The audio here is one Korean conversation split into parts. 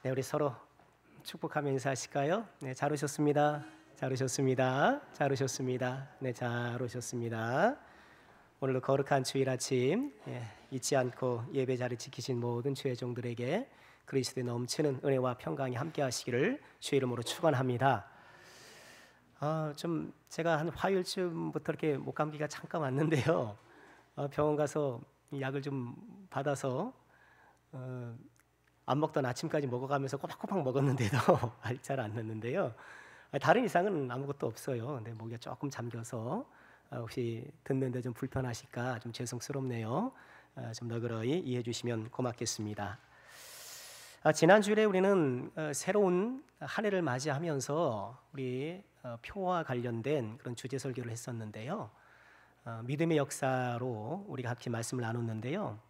네, 우리 서로 축복하며 인사하실까요? 네, 잘 오셨습니다. 잘 오셨습니다. 잘 오셨습니다. 네, 잘 오셨습니다. 오늘도 거룩한 주일 아침 잊지 않고 예배 자리 지키신 모든 주의 종들에게 그리스도의 넘치는 은혜와 평강이 함께하시기를 주의 이름으로 축원합니다. 좀 제가 한 화요일쯤부터 이렇게 목감기가 잠깐 왔는데요. 병원 가서 약을 좀 받아서 안 먹던 아침까지 먹어가면서 꼬박꼬박 먹었는데도 잘 안 났는데요. 다른 이상은 아무것도 없어요. 근데 목이 조금 잠겨서 혹시 듣는데 좀 불편하실까 좀 죄송스럽네요. 좀 너그러이 이해해 주시면 고맙겠습니다. 지난주에 우리는 새로운 한 해를 맞이하면서 우리 표와 관련된 그런 주제 설교를 했었는데요. 믿음의 역사로 우리가 함께 말씀을 나눴는데요.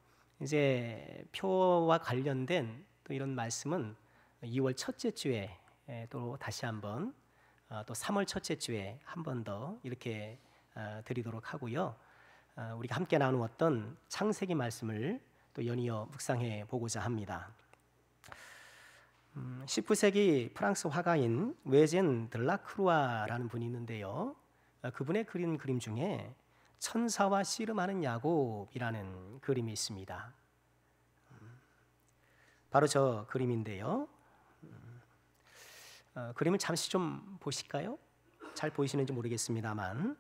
이제 표와 관련된 또 이런 말씀은 2월 첫째 주에 또 다시 한번 또 3월 첫째 주에 한 번 더 이렇게 드리도록 하고요. 우리가 함께 나누었던 창세기 말씀을 또 연이어 묵상해 보고자 합니다. 19세기 프랑스 화가인 외젠 들라크루아라는 분이 있는데요. 그분의 그린 그림 중에 천사와 씨름하는 야곱이라는 그림이 있습니다. 바로 저 그림인데요. 그림을 잠시 좀 보실까요? 잘 보이시는지 모르겠습니다만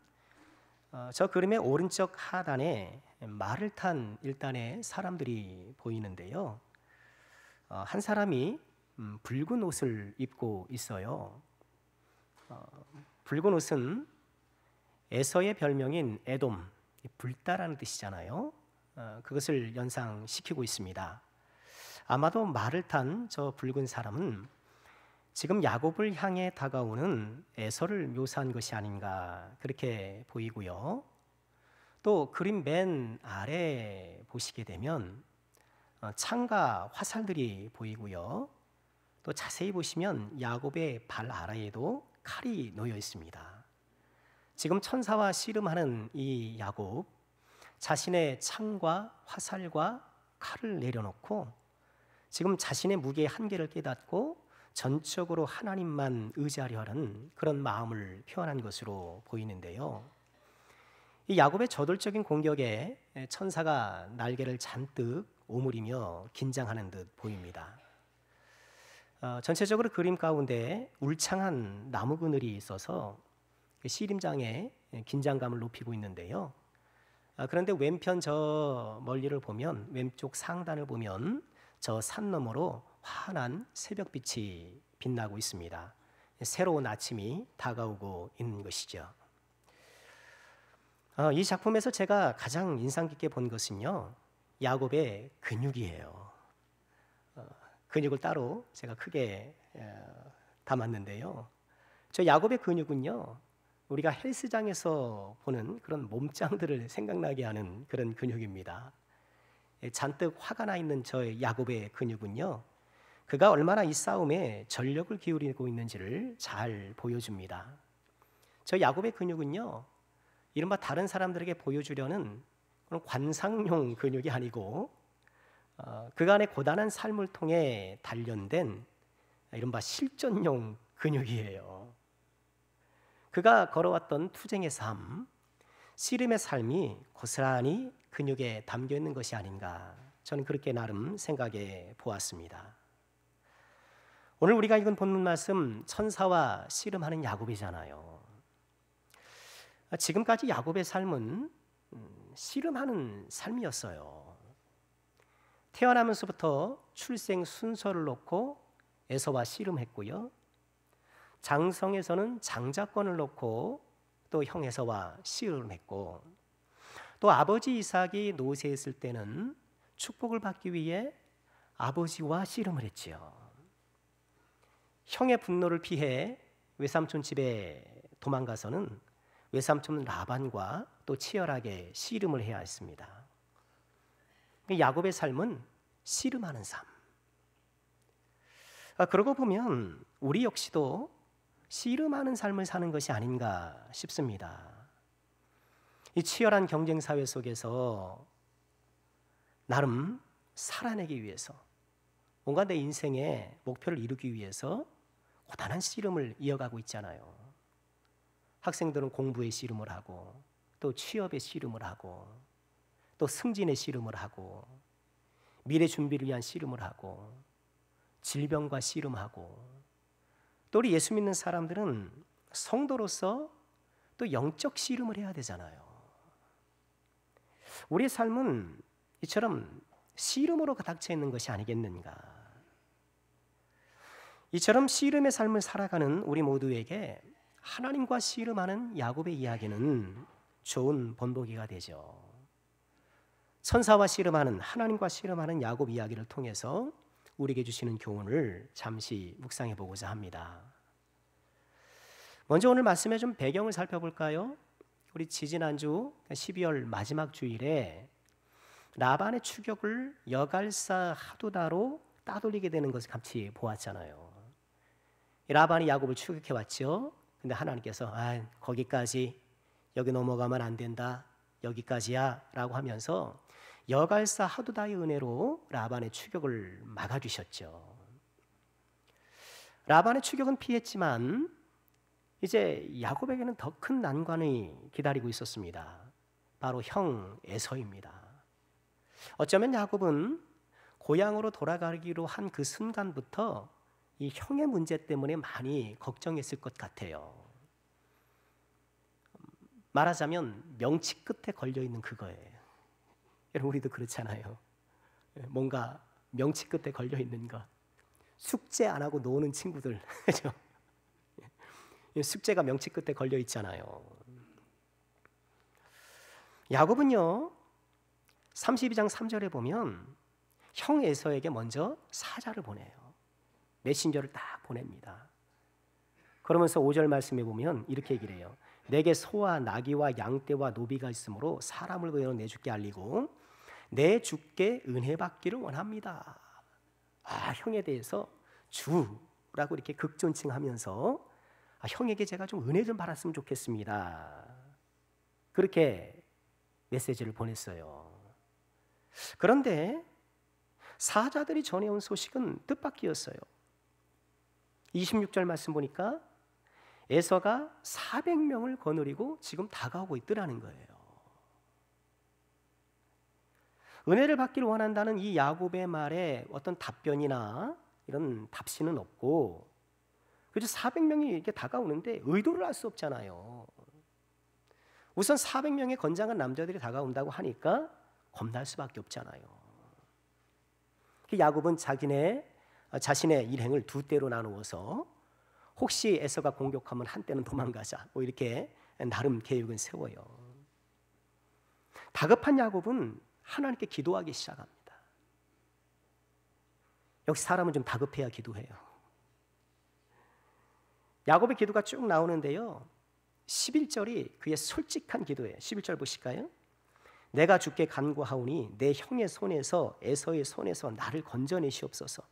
저 그림의 오른쪽 하단에 말을 탄 일단의 사람들이 보이는데요. 한 사람이 붉은 옷을 입고 있어요. 붉은 옷은 에서의 별명인 에돔, 불다라는 뜻이잖아요. 그것을 연상시키고 있습니다. 아마도 말을 탄 저 붉은 사람은 지금 야곱을 향해 다가오는 에서를 묘사한 것이 아닌가 그렇게 보이고요. 또 그림 맨 아래 보시게 되면 창과 화살들이 보이고요. 또 자세히 보시면 야곱의 발 아래에도 칼이 놓여 있습니다. 지금 천사와 씨름하는 이 야곱, 자신의 창과 화살과 칼을 내려놓고 지금 자신의 무게의 한계를 깨닫고 전적으로 하나님만 의지하려 하는 그런 마음을 표현한 것으로 보이는데요. 이 야곱의 저돌적인 공격에 천사가 날개를 잔뜩 오므리며 긴장하는 듯 보입니다. 전체적으로 그림 가운데 울창한 나무 그늘이 있어서 씨름장에 긴장감을 높이고 있는데요. 그런데 왼편 저 멀리를 보면 왼쪽 상단을 보면 저 산 너머로 환한 새벽빛이 빛나고 있습니다. 새로운 아침이 다가오고 있는 것이죠. 이 작품에서 제가 가장 인상 깊게 본 것은요, 야곱의 근육이에요. 근육을 따로 제가 크게 담았는데요. 저 야곱의 근육은요, 우리가 헬스장에서 보는 그런 몸짱들을 생각나게 하는 그런 근육입니다. 잔뜩 화가 나 있는 저 야곱의 근육은요, 그가 얼마나 이 싸움에 전력을 기울이고 있는지를 잘 보여줍니다. 저 야곱의 근육은요, 이른바 다른 사람들에게 보여주려는 그런 관상용 근육이 아니고 그간의 고단한 삶을 통해 단련된 이른바 실전용 근육이에요. 그가 걸어왔던 투쟁의 삶, 씨름의 삶이 고스란히 근육에 담겨 있는 것이 아닌가, 저는 그렇게 나름 생각해 보았습니다. 오늘 우리가 읽은 본문 말씀, 천사와 씨름하는 야곱이잖아요. 지금까지 야곱의 삶은 씨름하는 삶이었어요. 태어나면서부터 출생 순서를 놓고 에서와 씨름했고요. 장성에서는 장자권을 놓고 또 형 에서와 씨름했고, 또 아버지 이삭이 노쇠했을 때는 축복을 받기 위해 아버지와 씨름을 했지요. 형의 분노를 피해 외삼촌 집에 도망가서는 외삼촌 라반과 또 치열하게 씨름을 해야 했습니다. 야곱의 삶은 씨름하는 삶. 그러고 보면 우리 역시도 씨름하는 삶을 사는 것이 아닌가 싶습니다. 이 치열한 경쟁 사회 속에서 나름 살아내기 위해서, 뭔가 내 인생의 목표를 이루기 위해서 고단한 씨름을 이어가고 있잖아요. 학생들은 공부의 씨름을 하고 또 취업의 씨름을 하고 또 승진의 씨름을 하고 미래 준비를 위한 씨름을 하고 질병과 씨름하고 또 우리 예수 믿는 사람들은 성도로서 또 영적 씨름을 해야 되잖아요. 우리의 삶은 이처럼 씨름으로 가득 차 있는 것이 아니겠는가. 이처럼 씨름의 삶을 살아가는 우리 모두에게 하나님과 씨름하는 야곱의 이야기는 좋은 본보기가 되죠. 천사와 씨름하는, 하나님과 씨름하는 야곱 이야기를 통해서 우리에게 주시는 교훈을 잠시 묵상해 보고자 합니다. 먼저 오늘 말씀의 좀 배경을 살펴볼까요? 우리 지지난주 12월 마지막 주일에 라반의 추격을 여갈사 하두다로 따돌리게 되는 것을 같이 보았잖아요. 라반이 야곱을 추격해 왔죠. 근데 하나님께서 거기까지, 여기 넘어가면 안 된다, 여기까지야 라고 하면서 여갈사 하두다의 은혜로 라반의 추격을 막아주셨죠. 라반의 추격은 피했지만 이제 야곱에게는 더 큰 난관이 기다리고 있었습니다. 바로 형 에서입니다. 어쩌면 야곱은 고향으로 돌아가기로 한 그 순간부터 이 형의 문제 때문에 많이 걱정했을 것 같아요. 말하자면 명치 끝에 걸려있는 그거예요. 여러분, 우리도 그렇잖아요. 뭔가 명치 끝에 걸려있는 것. 숙제 안 하고 노는 친구들. 그죠? 숙제가 명치 끝에 걸려 있잖아요. 야곱은요, 32장 3절에 보면 형 에서에게 먼저 사자를 보내요. 메신저를 딱 보냅니다. 그러면서 5절 말씀에 보면 이렇게 얘기를 해요. 내게 소와 나귀와 양떼와 노비가 있으므로 사람을 보여 내 주께 알리고 내 주께 은혜 받기를 원합니다. 형에 대해서 주라고 이렇게 극존칭하면서 형에게 제가 좀 은혜 좀 받았으면 좋겠습니다. 그렇게 메시지를 보냈어요. 그런데 사자들이 전해온 소식은 뜻밖이었어요. 26절 말씀 보니까 에서가 400명을 거느리고 지금 다가오고 있더라는 거예요. 은혜를 받기를 원한다는 이 야곱의 말에 어떤 답변이나 이런 답신은 없고, 그래서 400명이 이렇게 다가오는데 의도를 알 수 없잖아요. 우선 400명의 건장한 남자들이 다가온다고 하니까 겁날 수밖에 없잖아요. 야곱은 자신의 일행을 두 때로 나누어서 혹시 에서가 공격하면 한 때는 도망가자, 뭐 이렇게 나름 계획은 세워요. 다급한 야곱은 하나님께 기도하기 시작합니다. 역시 사람은 좀 다급해야 기도해요. 야곱의 기도가 쭉 나오는데요, 11절이 그의 솔직한 기도예요. 11절 보실까요? 내가 주께 간구하오니 내 형의 손에서 에서의 손에서 나를 건져내시옵소서.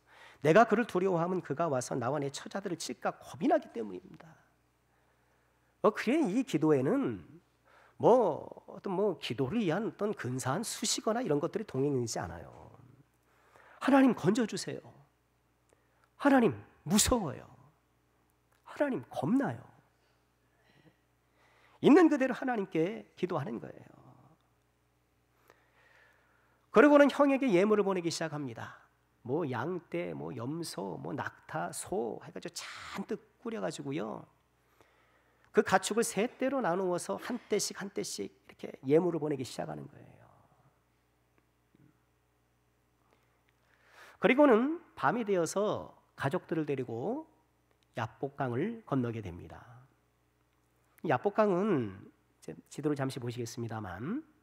내가 그를 두려워하면 그가 와서 나와 내 처자들을 칠까 겁이 나기 때문입니다. 그의 이 기도에는 어떤 기도를 위한 어떤 근사한 수식어나 이런 것들이 동행되지 않아요. 하나님 건져주세요. 하나님 무서워요. 하나님 겁나요. 있는 그대로 하나님께 기도하는 거예요. 그러고는 형에게 예물을 보내기 시작합니다. 양떼, 염소, 낙타, 소 해가지고 잔뜩 꾸려가지고요, 그 가축을 세 떼로 나누어서 한 떼씩 이렇게 예물을 보내기 시작하는 거예요. 그리고는 밤이 되어서 가족들을 데리고 야복강을 건너게 됩니다. 야복강은 지도를 잠시 보시겠습니다만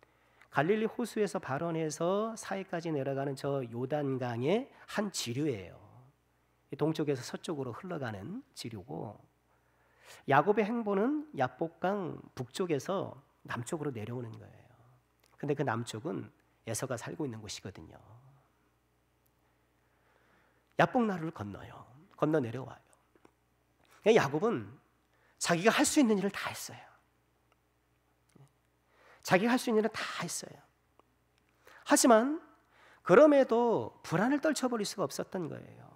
갈릴리 호수에서 발원해서 사해까지 내려가는 저 요단강의 한 지류예요. 동쪽에서 서쪽으로 흘러가는 지류고, 야곱의 행보는 야복강 북쪽에서 남쪽으로 내려오는 거예요. 근데 그 남쪽은 에서가 살고 있는 곳이거든요. 야복나루를 건너 내려와요. 야곱은 자기가 할 수 있는 일을 다 했어요. 자기가 할 수 있는 일은 다 했어요. 하지만 그럼에도 불안을 떨쳐버릴 수가 없었던 거예요.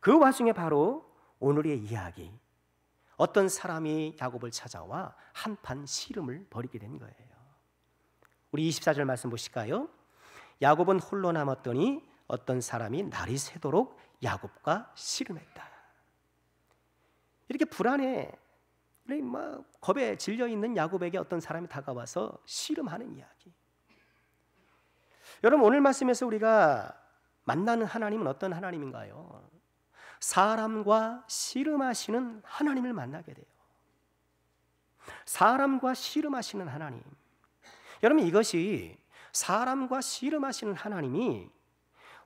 그 와중에 바로 오늘의 이야기, 어떤 사람이 야곱을 찾아와 한판 씨름을 벌이게 된 거예요. 우리 24절 말씀 보실까요? 야곱은 홀로 남았더니 어떤 사람이 날이 새도록 야곱과 씨름했다. 이렇게 불안해 막 겁에 질려 있는 야곱에게 어떤 사람이 다가와서 씨름하는 이야기. 여러분, 오늘 말씀에서 우리가 만나는 하나님은 어떤 하나님인가요? 사람과 씨름하시는 하나님을 만나게 돼요. 사람과 씨름하시는 하나님. 여러분, 이것이 사람과 씨름하시는 하나님이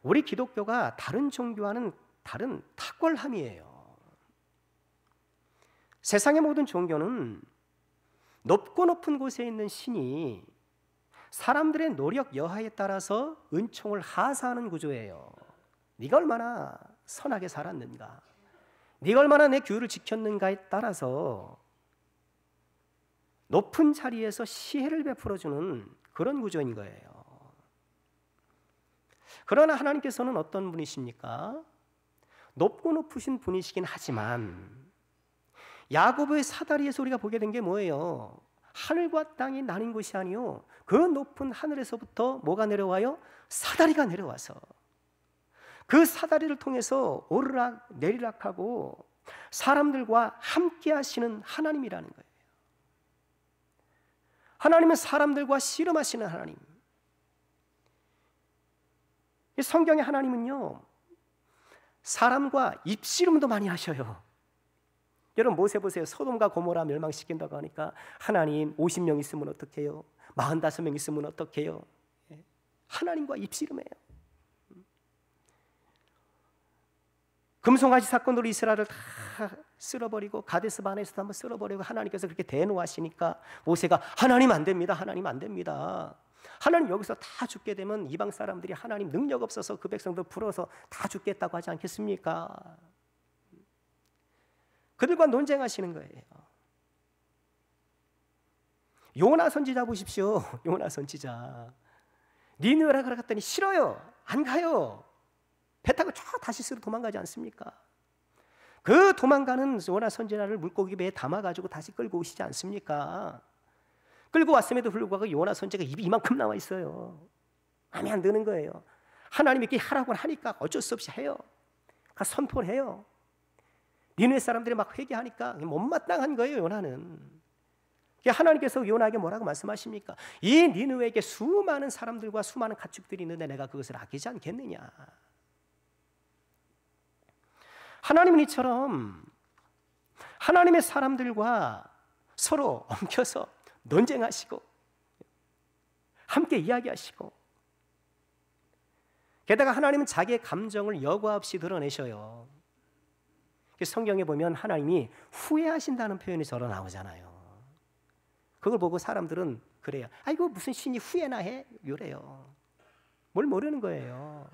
우리 기독교가 다른 종교와는 다른 탁월함이에요. 세상의 모든 종교는 높고 높은 곳에 있는 신이 사람들의 노력 여하에 따라서 은총을 하사하는 구조예요. 네가 얼마나 선하게 살았는가, 네가 얼마나 내 규율을 지켰는가에 따라서 높은 자리에서 시혜를 베풀어주는 그런 구조인 거예요. 그러나 하나님께서는 어떤 분이십니까? 높고 높으신 분이시긴 하지만 야곱의 사다리에서 우리가 보게 된 게 뭐예요? 하늘과 땅이 나뉜 곳이 아니요, 그 높은 하늘에서부터 뭐가 내려와요? 사다리가 내려와서 그 사다리를 통해서 오르락 내리락하고 사람들과 함께 하시는 하나님이라는 거예요. 하나님은 사람들과 씨름하시는 하나님. 이 성경의 하나님은요, 사람과 입씨름도 많이 하셔요. 여러분, 모세 보세요. 소돔과 고모라 멸망시킨다고 하니까 하나님 50명 있으면 어떡해요? 45명 있으면 어떡해요? 하나님과 입씨름해요. 금송아지 사건으로 이스라엘을 다 쓸어버리고 가데스 바네에서도 한번 쓸어버리고 하나님께서 그렇게 대노하시니까 모세가 하나님 안 됩니다. 하나님 안 됩니다. 하나님 여기서 다 죽게 되면 이방 사람들이 하나님 능력 없어서 그 백성들 풀어서 다 죽겠다고 하지 않겠습니까? 그들과 논쟁하시는 거예요. 요나 선지자 보십시오. 요나 선지자 니느웨라 갔더니 싫어요. 안 가요. 배 타고 저 다시스로 도망가지 않습니까? 그 도망가는 요나 선지자를 물고기 배에 담아가지고 다시 끌고 오시지 않습니까? 끌고 왔음에도 불구하고 요나 선지자가 입이 이만큼 나와 있어요. 마음에 안 드는 거예요. 하나님이 이렇게 하라고 하니까 어쩔 수 없이 해요. 가서 선포를 해요. 니느웨 사람들이 막 회개하니까 못마땅한 거예요. 요나는. 하나님께서 요나에게 뭐라고 말씀하십니까? 이 니느웨에게 수많은 사람들과 수많은 가축들이 있는데 내가 그것을 아끼지 않겠느냐. 하나님은 이처럼 하나님의 사람들과 서로 엉켜서 논쟁하시고 함께 이야기하시고, 게다가 하나님은 자기의 감정을 여과 없이 드러내셔요. 성경에 보면 하나님이 후회하신다는 표현이 저러 나오잖아요. 그걸 보고 사람들은 그래요. 아이고 무슨 신이 후회나 해? 이래요. 뭘 모르는 거예요.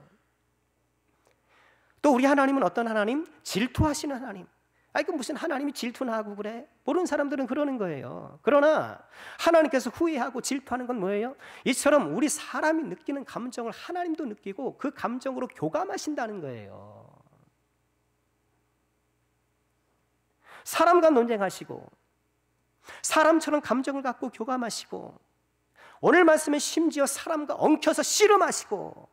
또 우리 하나님은 어떤 하나님? 질투하시는 하나님. 아이고 무슨 하나님이 질투나 하고 그래? 모르는 사람들은 그러는 거예요. 그러나 하나님께서 후회하고 질투하는 건 뭐예요? 이처럼 우리 사람이 느끼는 감정을 하나님도 느끼고 그 감정으로 교감하신다는 거예요. 사람과 논쟁하시고 사람처럼 감정을 갖고 교감하시고, 오늘 말씀에 심지어 사람과 엉켜서 씨름하시고.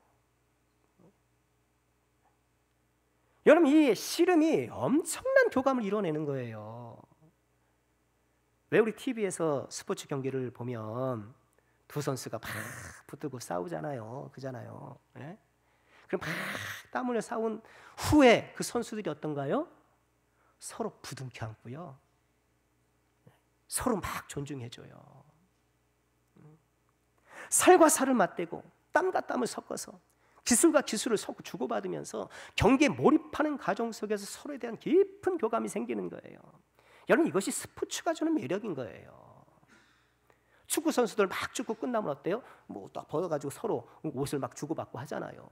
여러분, 이 씨름이 엄청난 교감을 이뤄내는 거예요. 왜 우리 TV에서 스포츠 경기를 보면 두 선수가 막 붙들고 싸우잖아요. 그잖아요. 네? 그럼 막 땀 흘려 싸운 후에 그 선수들이 어떤가요? 서로 부둥켜 안고요. 서로 막 존중해줘요. 살과 살을 맞대고 땀과 땀을 섞어서 기술과 기술을 섞고 주고받으면서 경기에 몰입하는 과정 속에서 서로에 대한 깊은 교감이 생기는 거예요. 여러분, 이것이 스포츠가 주는 매력인 거예요. 축구 선수들 막 축구 끝나면 어때요? 뭐 딱 벗어가지고 서로 옷을 막 주고받고 하잖아요.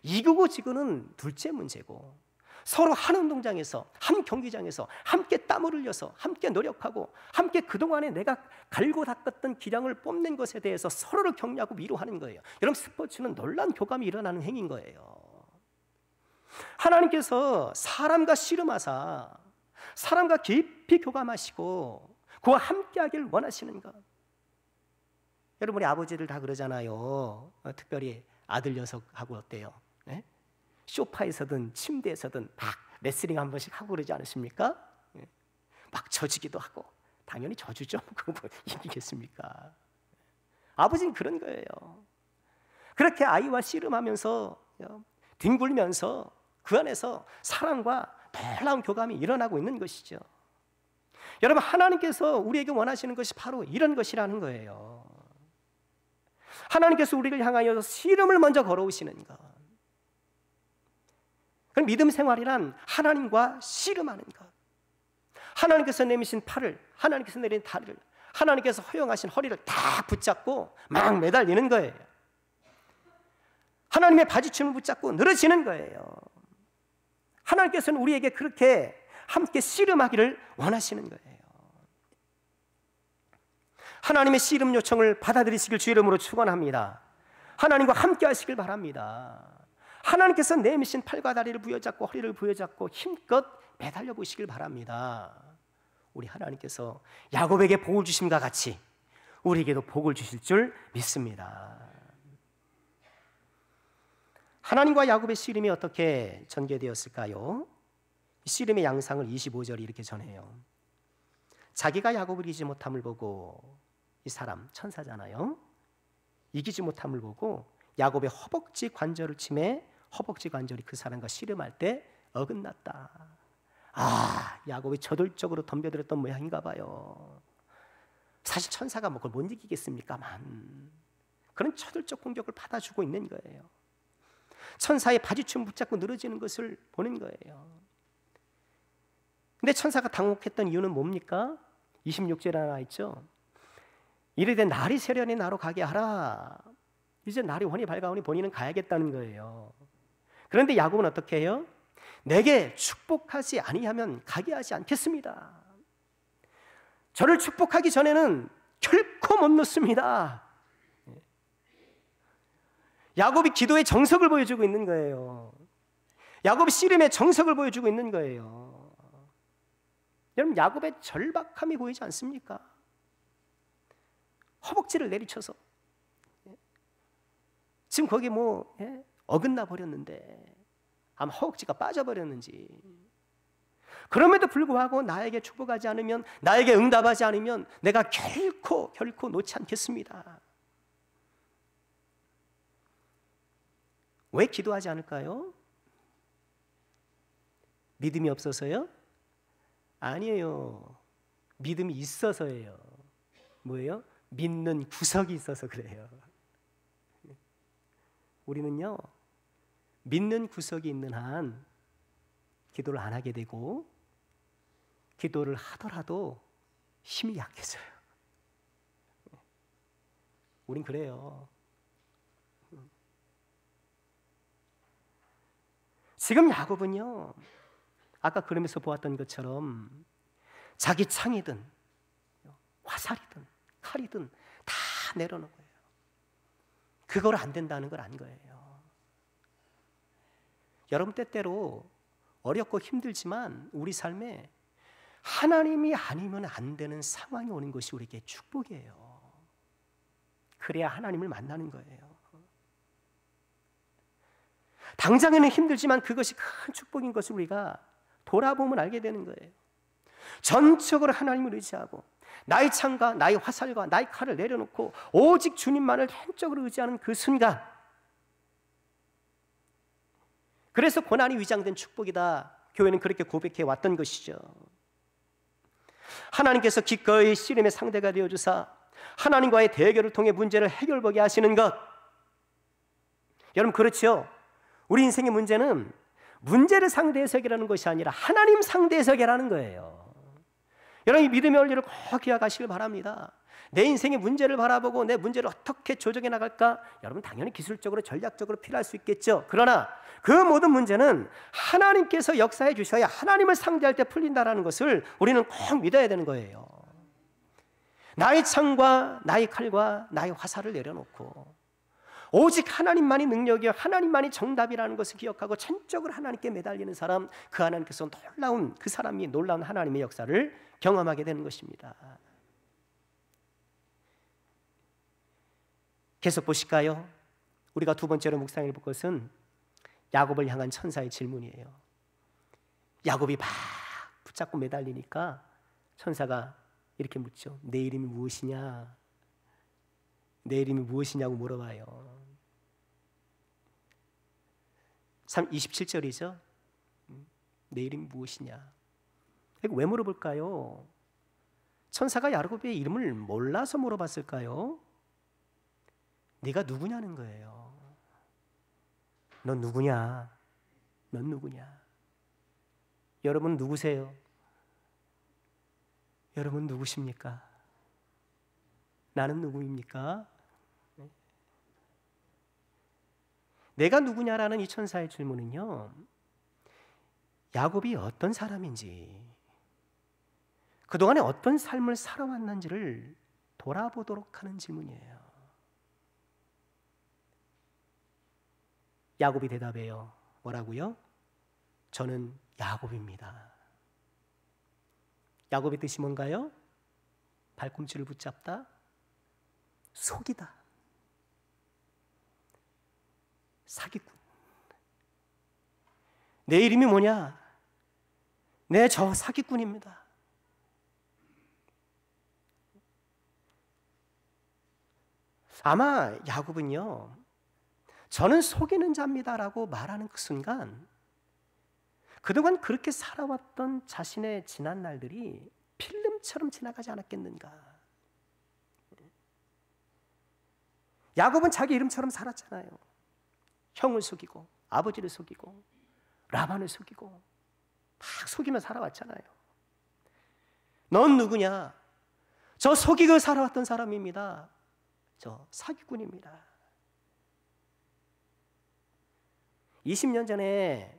이기고 지고는 둘째 문제고, 서로 한 운동장에서, 한 경기장에서 함께 땀을 흘려서 함께 노력하고 함께 그동안에 내가 갈고 닦았던 기량을 뽐낸 것에 대해서 서로를 격려하고 위로하는 거예요. 여러분, 스포츠는 놀라운 교감이 일어나는 행위인 거예요. 하나님께서 사람과 씨름하사 사람과 깊이 교감하시고 그와 함께하길 원하시는 것. 여러분, 우리 아버지들 다 그러잖아요. 특별히 아들 녀석하고 어때요? 네? 소파에서든 침대에서든 막 레슬링 한 번씩 하고 그러지 않으십니까? 막 져주기도 하고. 당연히 져주죠. 그거 뭐 이기겠습니까? 아버지는 그런 거예요. 그렇게 아이와 씨름하면서 뒹굴면서 그 안에서 사랑과 놀라운 교감이 일어나고 있는 것이죠. 여러분, 하나님께서 우리에게 원하시는 것이 바로 이런 것이라는 거예요. 하나님께서 우리를 향하여 씨름을 먼저 걸어오시는 것. 그럼 믿음 생활이란 하나님과 씨름하는 것. 하나님께서 내미신 팔을, 하나님께서 내린 다리를, 하나님께서 허용하신 허리를 다 붙잡고 막 매달리는 거예요. 하나님의 바지춤을 붙잡고 늘어지는 거예요. 하나님께서는 우리에게 그렇게 함께 씨름하기를 원하시는 거예요. 하나님의 씨름 요청을 받아들이시길 주 이름으로 축원합니다. 하나님과 함께 하시길 바랍니다. 하나님께서 내미신 팔과 다리를 부여잡고 허리를 부여잡고 힘껏 매달려 보시길 바랍니다. 우리 하나님께서 야곱에게 복을 주심과 같이 우리에게도 복을 주실 줄 믿습니다. 하나님과 야곱의 씨름이 어떻게 전개되었을까요? 씨름의 양상을 25절이 이렇게 전해요. 자기가 야곱을 이기지 못함을 보고, 이 사람 천사잖아요. 이기지 못함을 보고 야곱의 허벅지 관절을 치매 허벅지 관절이 그 사람과 씨름할 때 어긋났다. 아, 야곱이 저돌적으로 덤벼들었던 모양인가 봐요. 사실 천사가 뭐 그걸 못 이기겠습니까만 그런 저돌적 공격을 받아주고 있는 거예요. 천사의 바지춤 붙잡고 늘어지는 것을 보는 거예요. 근데 천사가 당혹했던 이유는 뭡니까? 26절에 하나 있죠. 이르되 날이 세련히 나로 가게 하라. 이제 날이 훤히 밝아오니 본인은 가야겠다는 거예요. 그런데 야곱은 어떻게 해요? 내게 축복하지 아니하면 가게 하지 않겠습니다. 저를 축복하기 전에는 결코 못 놓습니다. 야곱이 기도의 정석을 보여주고 있는 거예요. 야곱이 씨름의 정석을 보여주고 있는 거예요. 여러분, 야곱의 절박함이 보이지 않습니까? 허벅지를 내리쳐서 지금 거기 뭐 어긋나 버렸는데 아마 허벅지가 빠져버렸는지, 그럼에도 불구하고 나에게 축복하지 않으면, 나에게 응답하지 않으면 내가 결코 놓지 않겠습니다. 왜 기도하지 않을까요? 믿음이 없어서요? 아니에요. 믿음이 있어서예요. 뭐예요? 믿는 구석이 있어서 그래요. 우리는요, 믿는 구석이 있는 한 기도를 안 하게 되고, 기도를 하더라도 힘이 약해져요. 우린 그래요. 지금 야곱은요, 아까 그림에서 보았던 것처럼 자기 창이든 화살이든 칼이든 다 내려놓은 거예요. 그걸 안 된다는 걸 안 거예요. 여러분, 때때로 어렵고 힘들지만 우리 삶에 하나님이 아니면 안 되는 상황이 오는 것이 우리에게 축복이에요. 그래야 하나님을 만나는 거예요. 당장에는 힘들지만 그것이 큰 축복인 것을 우리가 돌아보면 알게 되는 거예요. 전적으로 하나님을 의지하고 나의 창과 나의 화살과 나의 칼을 내려놓고 오직 주님만을 전적으로 의지하는 그 순간, 그래서 고난이 위장된 축복이다. 교회는 그렇게 고백해 왔던 것이죠. 하나님께서 기꺼이 씨름의 상대가 되어주사 하나님과의 대결을 통해 문제를 해결보게 하시는 것. 여러분, 그렇죠? 우리 인생의 문제는 문제를 상대해서 해결하는 것이 아니라 하나님 상대해서 해결하는 거예요. 여러분, 이 믿음의 원리를 꼭 기억하시길 바랍니다. 내 인생의 문제를 바라보고 내 문제를 어떻게 조정해 나갈까? 여러분 당연히 기술적으로 전략적으로 필요할 수 있겠죠. 그러나 그 모든 문제는 하나님께서 역사해 주셔야 하나님을 상대할 때 풀린다라는 것을 우리는 꼭 믿어야 되는 거예요. 나의 창과 나의 칼과 나의 화살을 내려놓고 오직 하나님만이 능력이요 하나님만이 정답이라는 것을 기억하고 전적으로 하나님께 매달리는 사람, 그 하나님께서 그 사람이 놀라운 하나님의 역사를 경험하게 되는 것입니다. 계속 보실까요? 우리가 두 번째로 묵상해 볼 것은 야곱을 향한 천사의 질문이에요. 야곱이 막 붙잡고 매달리니까 천사가 이렇게 묻죠. 내 이름이 무엇이냐? 내 이름이 무엇이냐고 물어봐요. 27절이죠. 내 이름이 무엇이냐? 왜 물어볼까요? 천사가 야곱의 이름을 몰라서 물어봤을까요? 네가 누구냐는 거예요. 넌 누구냐? 넌 누구냐? 여러분 누구세요? 여러분 누구십니까? 나는 누구입니까? 내가 누구냐라는 이 천사의 질문은요, 야곱이 어떤 사람인지, 그동안에 어떤 삶을 살아왔는지를 돌아보도록 하는 질문이에요. 야곱이 대답해요. 뭐라고요? 저는 야곱입니다. 야곱의 뜻이 뭔가요? 발꿈치를 붙잡다, 속이다, 사기꾼. 내 이름이 뭐냐? 네, 저 사기꾼입니다. 아마 야곱은요, 저는 속이는 자입니다라고 말하는 그 순간 그동안 그렇게 살아왔던 자신의 지난 날들이 필름처럼 지나가지 않았겠는가. 야곱은 자기 이름처럼 살았잖아요. 형을 속이고 아버지를 속이고 라반을 속이고 막 속이며 살아왔잖아요. 넌 누구냐? 저 속이고 살아왔던 사람입니다. 저 사기꾼입니다. 20년 전에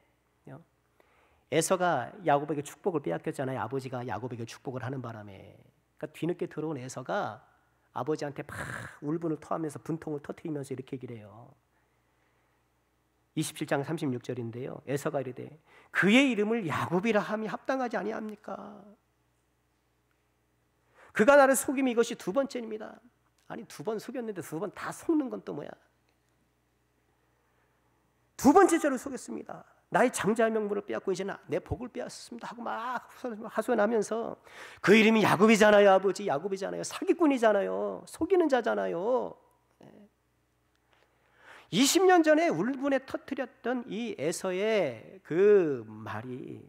에서가 야곱에게 축복을 빼앗겼잖아요. 아버지가 야곱에게 축복을 하는 바람에. 그러니까 뒤늦게 들어온 에서가 아버지한테 막 울분을 토하면서 분통을 터뜨리면서 이렇게 얘기를 해요. 27장 36절인데요. 에서가 이르되 그의 이름을 야곱이라 함이 합당하지 아니합니까? 그가 나를 속임이 이것이 두 번째입니다. 아니 두 번 속였는데 두 번 다 속는 건 또 뭐야? 두 번째 죄를 속였습니다. 나의 장자의 명분을 빼앗고 이제는 내 복을 빼앗습니다 하고 막 하소연하면서 그 이름이 야곱이잖아요. 아버지 야곱이잖아요. 사기꾼이잖아요. 속이는 자잖아요. 20년 전에 울분에 터뜨렸던 이 에서의 그 말이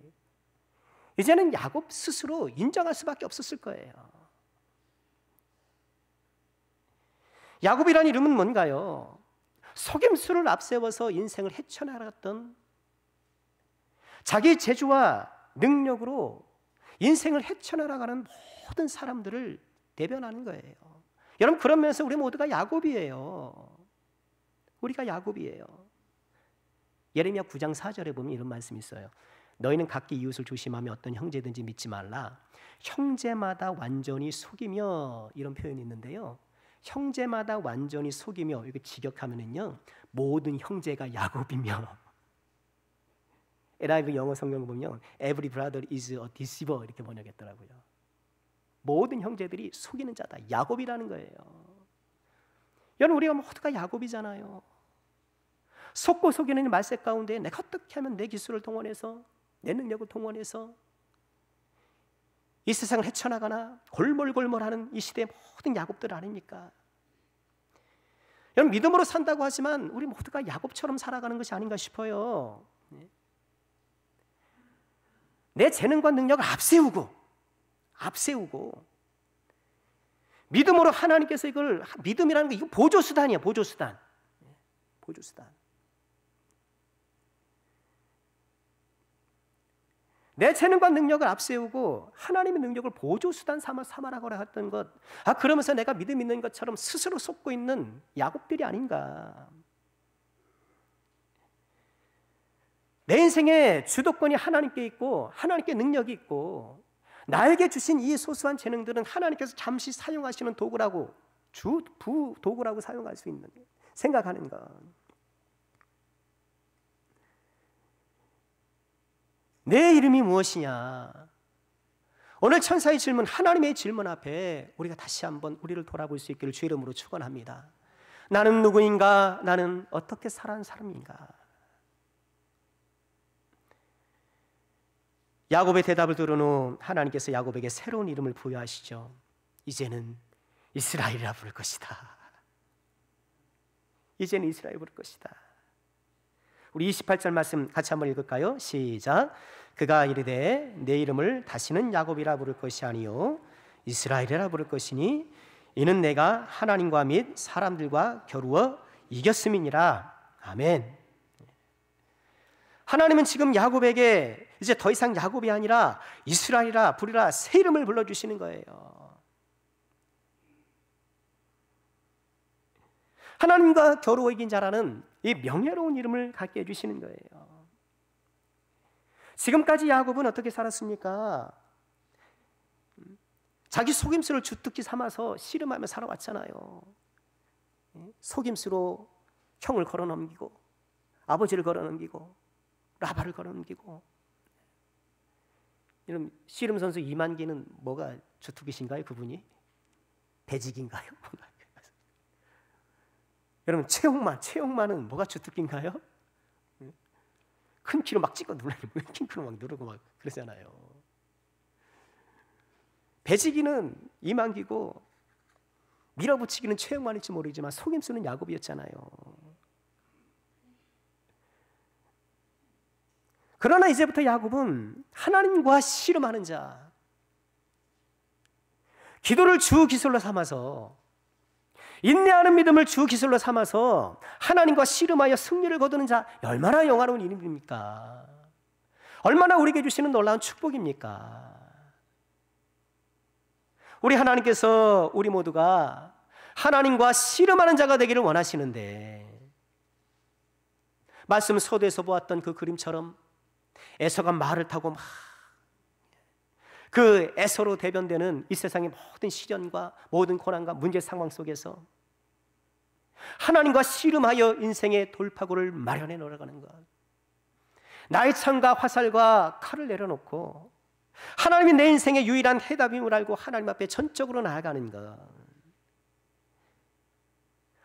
이제는 야곱 스스로 인정할 수밖에 없었을 거예요. 야곱이라는 이름은 뭔가요? 속임수를 앞세워서 인생을 헤쳐나갔던, 자기 재주와 능력으로 인생을 헤쳐나가는 모든 사람들을 대변하는 거예요. 여러분 그런 면에서 우리 모두가 야곱이에요. 우리가 야곱이에요. 예레미야 9장 4절에 보면 이런 말씀이 있어요. 너희는 각기 이웃을 조심하며 어떤 형제든지 믿지 말라. 형제마다 완전히 속이며, 이런 표현이 있는데요. 형제마다 완전히 속이며, 이거 직역하면은요, 모든 형제가 야곱이며. NIV 영어 성경 보면 Every brother is a deceiver 이렇게 번역했더라고요. 모든 형제들이 속이는 자다. 야곱이라는 거예요. 여러분 우리가 모두가 야곱이잖아요. 속고 속이는 말색 가운데 내가 어떻게 하면 내 기술을 동원해서, 내 능력을 동원해서 이 세상을 헤쳐나가나 골몰골몰하는 이 시대의 모든 야곱들 아닙니까? 여러분 믿음으로 산다고 하지만 우리 모두가 야곱처럼 살아가는 것이 아닌가 싶어요. 내 재능과 능력을 앞세우고 믿음으로 하나님께서 이걸, 믿음이라는 거 이거 보조수단이야. 보조수단. 내 재능과 능력을 앞세우고 하나님의 능력을 보조수단 삼아라고 했던 것, 그러면서 내가 믿음 있는 것처럼 스스로 속고 있는 야곱들이 아닌가. 내 인생의 주도권이 하나님께 있고 하나님께 능력이 있고 나에게 주신 이 소소한 재능들은 하나님께서 잠시 사용하시는 도구라고, 도구라고 사용할 수 있는, 생각하는 것. 내 이름이 무엇이냐? 오늘 천사의 질문, 하나님의 질문 앞에 우리가 다시 한번 우리를 돌아볼 수 있기를 주의 이름으로 축원합니다. 나는 누구인가? 나는 어떻게 살아온 사람인가? 야곱의 대답을 들은 후 하나님께서 야곱에게 새로운 이름을 부여하시죠. 이제는 이스라엘이라 부를 것이다. 이제는 이스라엘 부를 것이다. 우리 28절 말씀 같이 한번 읽을까요? 시작. 그가 이르되 내 이름을 다시는 야곱이라 부를 것이 아니요 이스라엘이라 부를 것이니 이는 내가 하나님과 및 사람들과 겨루어 이겼음이니라. 아멘. 하나님은 지금 야곱에게 이제 더 이상 야곱이 아니라 이스라엘이라 부르라, 새 이름을 불러주시는 거예요. 하나님과 겨루어 이긴 자라는 이 명예로운 이름을 갖게 해주시는 거예요. 지금까지 야곱은 어떻게 살았습니까? 자기 속임수를 주특기 삼아서 씨름하며 살아왔잖아요. 속임수로 형을 걸어넘기고 아버지를 걸어넘기고 라바를 걸어넘기고. 이런 씨름 선수 이만기는 뭐가 주특기신가요? 그분이? 배직인가요? 여러분 최홍만은 뭐가 주특기인가요? 큰 키로 막 찍어 누르고 큰 키로 막 누르고 막 그러잖아요. 배지기는 이만기고 밀어붙이기는 최홍만일지 모르지만 속임수는 야곱이었잖아요. 그러나 이제부터 야곱은 하나님과 씨름하는 자, 기도를 주 기술로 삼아서, 인내하는 믿음을 주 기술로 삼아서 하나님과 씨름하여 승리를 거두는 자, 얼마나 영화로운 이름입니까? 얼마나 우리에게 주시는 놀라운 축복입니까? 우리 하나님께서 우리 모두가 하나님과 씨름하는 자가 되기를 원하시는데, 말씀 서두에서 보았던 그 그림처럼 에서가 말을 타고 막 그 에서로 대변되는 이 세상의 모든 시련과 모든 고난과 문제 상황 속에서 하나님과 씨름하여 인생의 돌파구를 마련해 놓아가는 것, 나의 창과 화살과 칼을 내려놓고 하나님이 내 인생의 유일한 해답임을 알고 하나님 앞에 전적으로 나아가는 것,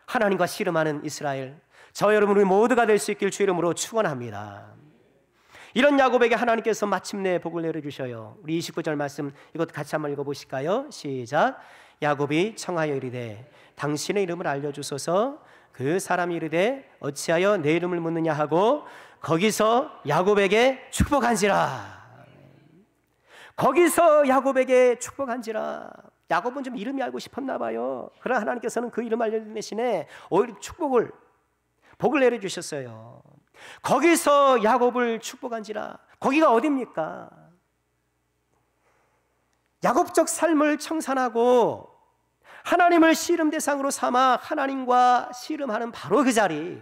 하나님과 씨름하는 이스라엘, 저 여러분 우리 모두가 될 수 있길 주 이름으로 축원합니다. 이런 야곱에게 하나님께서 마침내 복을 내려주셔요. 우리 29절 말씀 이것 같이 한번 읽어보실까요? 시작. 야곱이 청하여 이르되 당신의 이름을 알려주소서. 그 사람이 이르되 어찌하여 내 이름을 묻느냐 하고 거기서 야곱에게 축복한지라. 거기서 야곱에게 축복한지라. 야곱은 좀 이름이 알고 싶었나 봐요. 그러나 하나님께서는 그 이름 알려준 대신에 오히려 축복을, 복을 내려주셨어요. 거기서 야곱을 축복한지라. 거기가 어디입니까? 야곱적 삶을 청산하고 하나님을 씨름 대상으로 삼아 하나님과 씨름하는 바로 그 자리,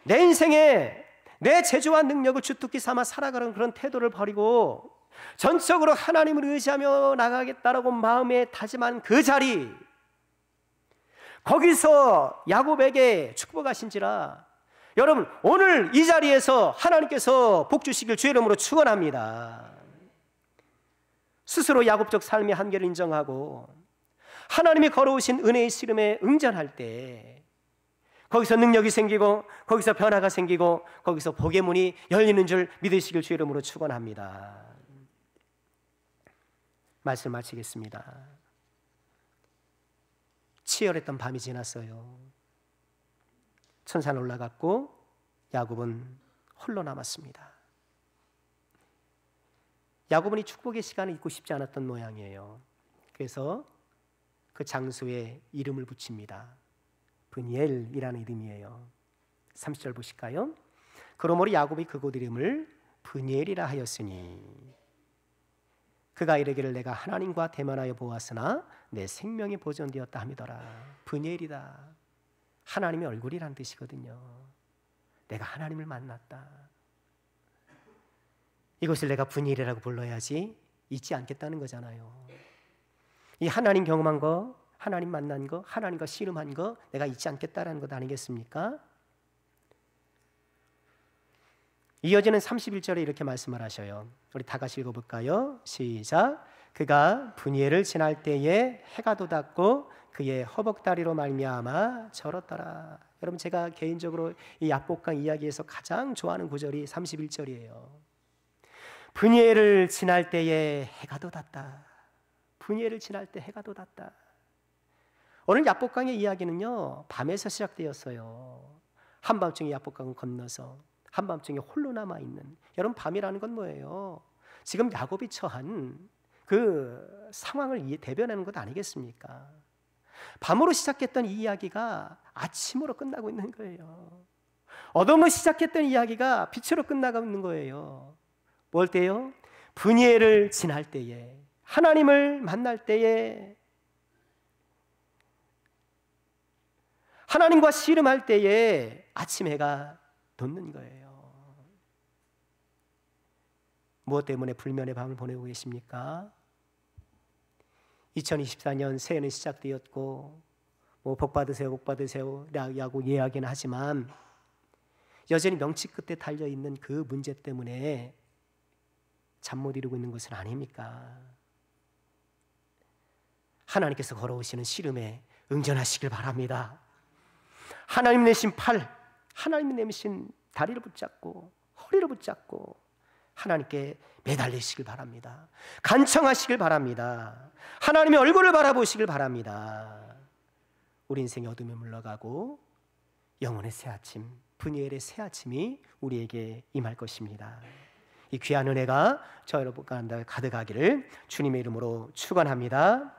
내 인생에 내 재주와 능력을 주특기 삼아 살아가는 그런 태도를 버리고 전적으로 하나님을 의지하며 나가겠다라고 마음에 다짐한 그 자리, 거기서 야곱에게 축복하신지라. 여러분 오늘 이 자리에서 하나님께서 복 주시길 주의 이름으로 축원합니다. 스스로 야곱적 삶의 한계를 인정하고 하나님이 걸어오신 은혜의 씨름에 응전할 때 거기서 능력이 생기고 거기서 변화가 생기고 거기서 복의 문이 열리는 줄 믿으시길 주의 이름으로 축원합니다. 말씀 마치겠습니다. 치열했던 밤이 지났어요. 천사는 올라갔고 야곱은 홀로 남았습니다. 야곱은 이 축복의 시간을 잊고 싶지 않았던 모양이에요. 그래서 그 장소에 이름을 붙입니다. 브니엘이라는 이름이에요. 30절 보실까요? 그러므로 야곱이 그곳 이름을 브니엘이라 하였으니 그가 이르기를 내가 하나님과 대면하여 보았으나 내 생명이 보존되었다 함이더라. 브니엘이다. 하나님의 얼굴이란 뜻이거든요. 내가 하나님을 만났다. 이것을 내가 브니엘이라고 불러야지 잊지 않겠다는 거잖아요. 이 하나님 경험한 거, 하나님 만난 거, 하나님과 씨름한 거 내가 잊지 않겠다라는 것 아니겠습니까? 이어지는 31절에 이렇게 말씀을 하셔요. 우리 다 같이 읽어볼까요? 시작. 그가 브니엘을 지날 때에 해가 돋았고 그의 허벅다리로 말미암아 절었더라. 여러분, 제가 개인적으로 이 야복강 이야기에서 가장 좋아하는 구절이 31절이에요. 브니엘을 지날 때에 해가 돋았다. 브니엘을 지날 때 해가 돋았다. 오늘 야복강의 이야기는요, 밤에서 시작되었어요. 한밤중에 야복강을 건너서 한밤중에 홀로 남아있는, 여러분, 밤이라는 건 뭐예요? 지금 야곱이 처한 그 상황을 대변하는 것 아니겠습니까? 밤으로 시작했던 이 이야기가 아침으로 끝나고 있는 거예요. 어둠으로 시작했던 이야기가 빛으로 끝나고 있는 거예요. 뭘 때요? 브니엘을 지날 때에, 하나님을 만날 때에, 하나님과 씨름할 때에 아침 해가 돋는 거예요. 무엇 때문에 불면의 밤을 보내고 계십니까? 2024년 새해는 시작되었고 복 받으세요, 복 받으세요 라고 이야기는 하지만 여전히 명치 끝에 달려있는 그 문제 때문에 잠 못 이루고 있는 것은 아닙니까? 하나님께서 걸어오시는 씨름에 응전하시길 바랍니다. 하나님 내신 팔, 하나님 내신 다리를 붙잡고 허리를 붙잡고 하나님께 매달리시길 바랍니다. 간청하시길 바랍니다. 하나님의 얼굴을 바라보시길 바랍니다. 우리 인생의 어둠에 물러가고 영혼의 새 아침, 브니엘의 새 아침이 우리에게 임할 것입니다. 이 귀한 은혜가 저 여러분 가운데 가득하기를 주님의 이름으로 축원합니다.